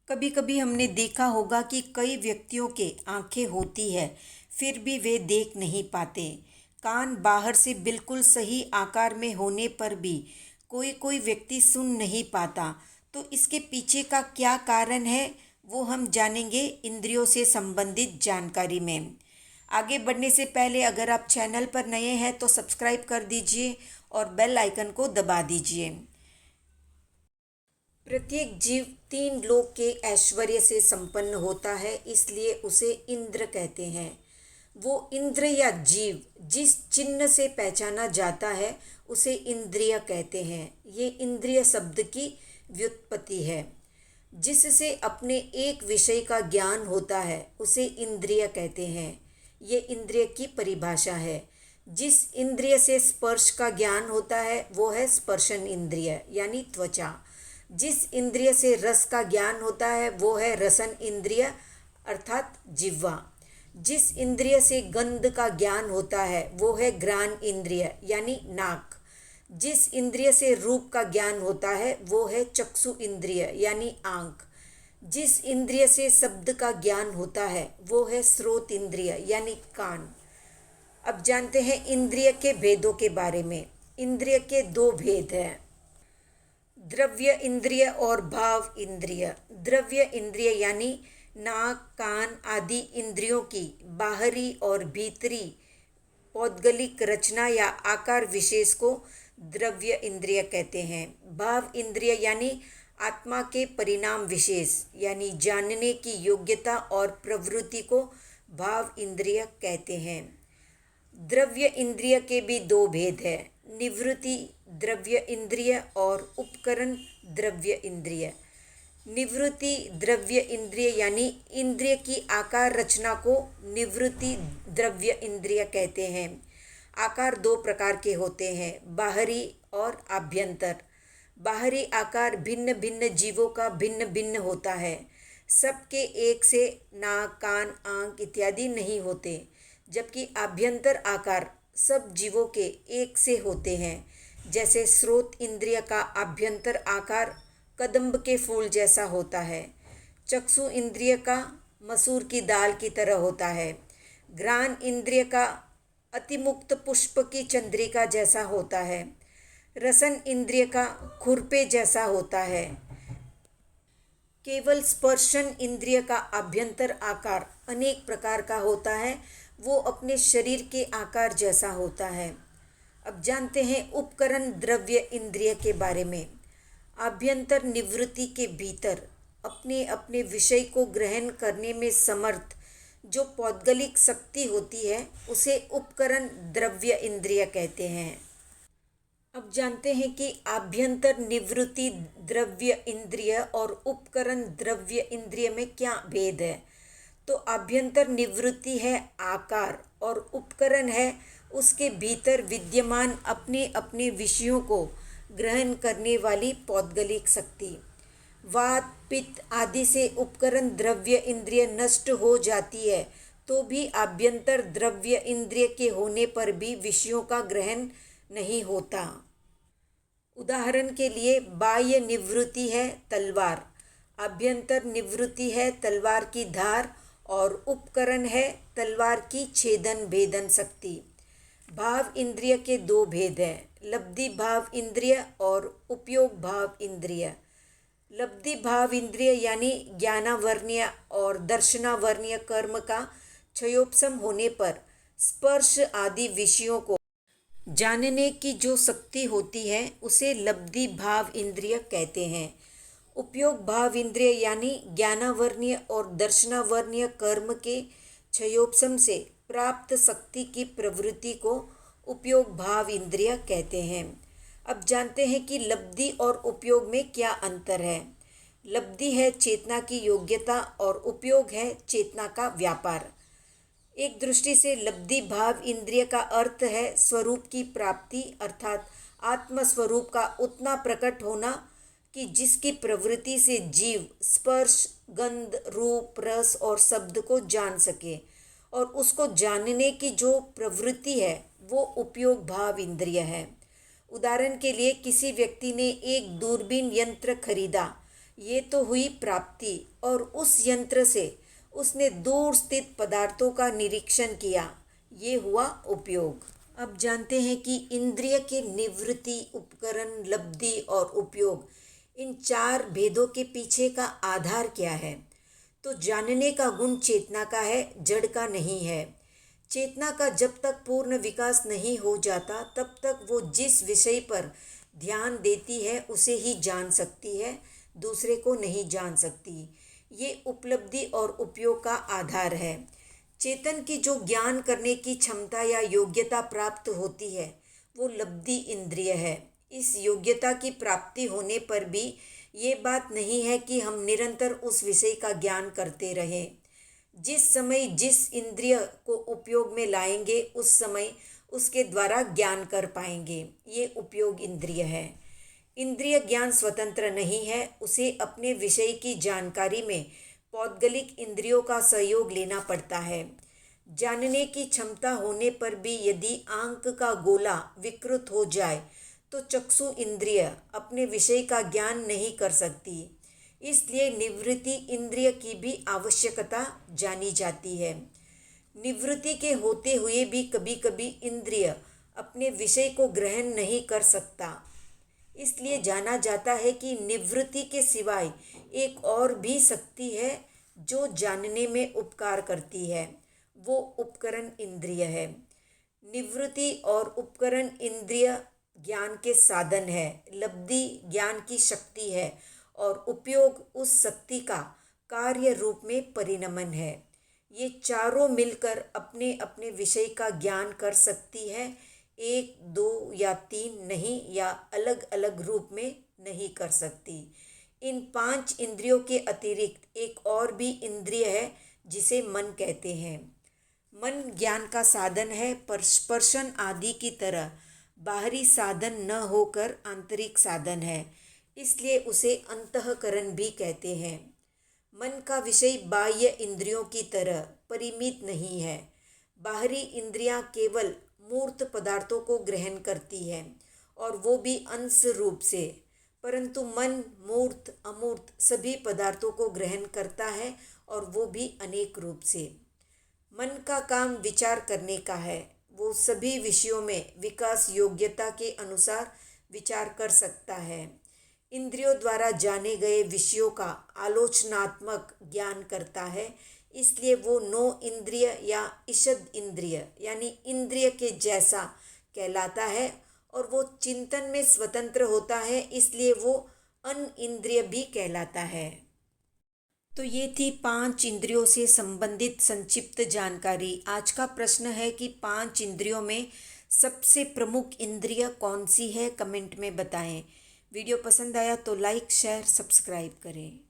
कभी कभी हमने देखा होगा कि कई व्यक्तियों के आंखें होती है फिर भी वे देख नहीं पाते। कान बाहर से बिल्कुल सही आकार में होने पर भी कोई कोई व्यक्ति सुन नहीं पाता। तो इसके पीछे का क्या कारण है वो हम जानेंगे इंद्रियों से संबंधित जानकारी में। आगे बढ़ने से पहले अगर आप चैनल पर नए हैं तो सब्सक्राइब कर दीजिए और बेल आइकन को दबा दीजिए। प्रत्येक जीव तीन लोक के ऐश्वर्य से संपन्न होता है, इसलिए उसे इंद्र कहते हैं। वो इंद्र या जीव जिस चिन्ह से पहचाना जाता है उसे इंद्रिय कहते हैं। ये इंद्रिय शब्द की व्युत्पत्ति है। जिससे अपने एक विषय का ज्ञान होता है उसे इंद्रिय कहते हैं। ये इंद्रिय की परिभाषा है। जिस इंद्रिय से स्पर्श का ज्ञान होता है वो है स्पर्शन इंद्रिय यानी त्वचा। जिस इंद्रिय से रस का ज्ञान होता है वो है रसन इंद्रिय अर्थात जिह्वा। जिस इंद्रिय से गंध का ज्ञान होता है वो है घ्राण इंद्रिय यानी नाक। जिस इंद्रिय से रूप का ज्ञान होता है वो है चक्षु इंद्रिय यानी आंख। जिस इंद्रिय से शब्द का ज्ञान होता है वो है श्रोत इंद्रिय यानी कान। अब जानते हैं इंद्रिय के भेदों के बारे में। इंद्रिय के दो भेद हैं, द्रव्य इंद्रिय और भाव इंद्रिय। द्रव्य इंद्रिय यानी नाक कान आदि इंद्रियों की बाहरी और भीतरी पौद्गलिक रचना या आकार विशेष को द्रव्य इंद्रिय कहते हैं। भाव इंद्रिय यानी आत्मा के परिणाम विशेष यानी जानने की योग्यता और प्रवृत्ति को भाव इंद्रिय कहते हैं। द्रव्य इंद्रिय के भी दो भेद हैं, निवृत्ति द्रव्य इंद्रिय और उपकरण द्रव्य इंद्रिय। निवृत्ति द्रव्य इंद्रिय यानी इंद्रिय की आकार रचना को निवृत्ति द्रव्य इंद्रिय कहते हैं। आकार दो प्रकार के होते हैं, बाहरी और आभ्यंतर। बाहरी आकार भिन्न भिन्न जीवों का भिन्न भिन्न होता है। सबके एक से नाक कान आंख इत्यादि नहीं होते, जबकि आभ्यंतर आकार सब जीवों के एक से होते हैं। जैसे स्रोत इंद्रिय का आभ्यंतर आकार कदम्ब के फूल जैसा होता है। चक्षु इंद्रिय का मसूर की दाल की तरह होता है। घ्राण इंद्रिय का अतिमुक्त पुष्प की चंद्रिका जैसा होता है। रसन इंद्रिय का खुरपे जैसा होता है। केवल स्पर्शन इंद्रिय का आभ्यंतर आकार अनेक प्रकार का होता है, वो अपने शरीर के आकार जैसा होता है। अब जानते हैं उपकरण द्रव्य इंद्रिय के बारे में। आभ्यंतर निवृत्ति के भीतर अपने अपने विषय को ग्रहण करने में समर्थ जो पौद्गलिक शक्ति होती है उसे उपकरण द्रव्य इंद्रिय कहते हैं। अब जानते हैं कि आभ्यंतर निवृत्ति द्रव्य इंद्रिय और उपकरण द्रव्य इंद्रिय में क्या भेद है। तो आभ्यंतर निवृत्ति है आकार और उपकरण है उसके भीतर विद्यमान अपने अपने विषयों को ग्रहण करने वाली पौद्गलिक शक्ति। वात पित्त आदि से उपकरण द्रव्य इंद्रिय नष्ट हो जाती है तो भी आभ्यंतर द्रव्य इंद्रिय के होने पर भी विषयों का ग्रहण नहीं होता। उदाहरण के लिए बाह्य निवृत्ति है तलवार, आभ्यंतर निवृत्ति है तलवार की धार और उपकरण है तलवार की छेदन भेदन शक्ति। भाव इंद्रिय के दो भेद हैं, लब्धि भाव इंद्रिय और उपयोग भाव इंद्रिय। लब्धि भाव इंद्रिय यानी ज्ञानावर्णीय और दर्शनावर्णीय कर्म का क्षयोपशम होने पर स्पर्श आदि विषयों को जानने की जो शक्ति होती है उसे लब्धि भाव इंद्रिय कहते हैं। उपयोग भाव इंद्रिय यानी ज्ञानावर्णीय और दर्शनावर्णीय कर्म के क्षयोपशम से प्राप्त शक्ति की प्रवृत्ति को उपयोग भाव इंद्रिय कहते हैं। अब जानते हैं कि लब्धि और उपयोग में क्या अंतर है। लब्धि है चेतना की योग्यता और उपयोग है चेतना का व्यापार। एक दृष्टि से लब्धि भाव इंद्रिय का अर्थ है स्वरूप की प्राप्ति अर्थात आत्मस्वरूप का उतना प्रकट होना कि जिसकी प्रवृत्ति से जीव स्पर्श गंध रूप रस और शब्द को जान सके, और उसको जानने की जो प्रवृत्ति है वो उपयोग भाव इंद्रिय है। उदाहरण के लिए किसी व्यक्ति ने एक दूरबीन यंत्र खरीदा ये तो हुई प्राप्ति, और उस यंत्र से उसने दूर स्थित पदार्थों का निरीक्षण किया, ये हुआ उपयोग। अब जानते हैं कि इंद्रिय के निवृत्ति, उपकरण, लब्धि और उपयोग, इन चार भेदों के पीछे का आधार क्या है। तो जानने का गुण चेतना का है, जड़ का नहीं है। चेतना का जब तक पूर्ण विकास नहीं हो जाता तब तक वो जिस विषय पर ध्यान देती है उसे ही जान सकती है, दूसरे को नहीं जान सकती। ये उपलब्धि और उपयोग का आधार है। चेतन की जो ज्ञान करने की क्षमता या योग्यता प्राप्त होती है वो लब्धि इंद्रिय है। इस योग्यता की प्राप्ति होने पर भी ये बात नहीं है कि हम निरंतर उस विषय का ज्ञान करते रहें। जिस समय जिस इंद्रिय को उपयोग में लाएंगे उस समय उसके द्वारा ज्ञान कर पाएंगे, ये उपयोग इंद्रिय है। इंद्रिय ज्ञान स्वतंत्र नहीं है, उसे अपने विषय की जानकारी में पौद्गलिक इंद्रियों का सहयोग लेना पड़ता है। जानने की क्षमता होने पर भी यदि आंख का गोला विकृत हो जाए तो चक्षु इंद्रिय अपने विषय का ज्ञान नहीं कर सकती। इसलिए निवृत्ति इंद्रिय की भी आवश्यकता जानी जाती है। निवृत्ति के होते हुए भी कभी कभी इंद्रिय अपने विषय को ग्रहण नहीं कर सकता। इसलिए जाना जाता है कि निवृत्ति के सिवाय एक और भी शक्ति है जो जानने में उपकार करती है, वो उपकरण इंद्रिय है। निवृत्ति और उपकरण इंद्रिय ज्ञान के साधन है, लब्धि ज्ञान की शक्ति है और उपयोग उस शक्ति का कार्य रूप में परिणमन है। ये चारों मिलकर अपने अपने विषय का ज्ञान कर सकती है, एक, दो या तीन नहीं, या अलग अलग रूप में नहीं कर सकती। इन 5 इंद्रियों के अतिरिक्त एक और भी इंद्रिय है जिसे मन कहते हैं। मन ज्ञान का साधन है, पर स्पर्शन आदि की तरह बाहरी साधन न होकर आंतरिक साधन है, इसलिए उसे अंतःकरण भी कहते हैं। मन का विषय बाह्य इंद्रियों की तरह परिमित नहीं है। बाहरी इंद्रियां केवल मूर्त पदार्थों को ग्रहण करती है और वो भी अंश रूप से, परंतु मन मूर्त अमूर्त सभी पदार्थों को ग्रहण करता है और वो भी अनेक रूप से। मन का काम विचार करने का है, वो सभी विषयों में विकास योग्यता के अनुसार विचार कर सकता है। इंद्रियों द्वारा जाने गए विषयों का आलोचनात्मक ज्ञान करता है, इसलिए वो 9 इंद्रिय या ईषद इंद्रिय यानी इंद्रिय के जैसा कहलाता है और वो चिंतन में स्वतंत्र होता है, इसलिए वो अन इंद्रिय भी कहलाता है। तो ये थी 5 इंद्रियों से संबंधित संक्षिप्त जानकारी। आज का प्रश्न है कि 5 इंद्रियों में सबसे प्रमुख इंद्रिय कौन सी है, कमेंट में बताएं। वीडियो पसंद आया तो लाइक, शेयर, सब्सक्राइब करें।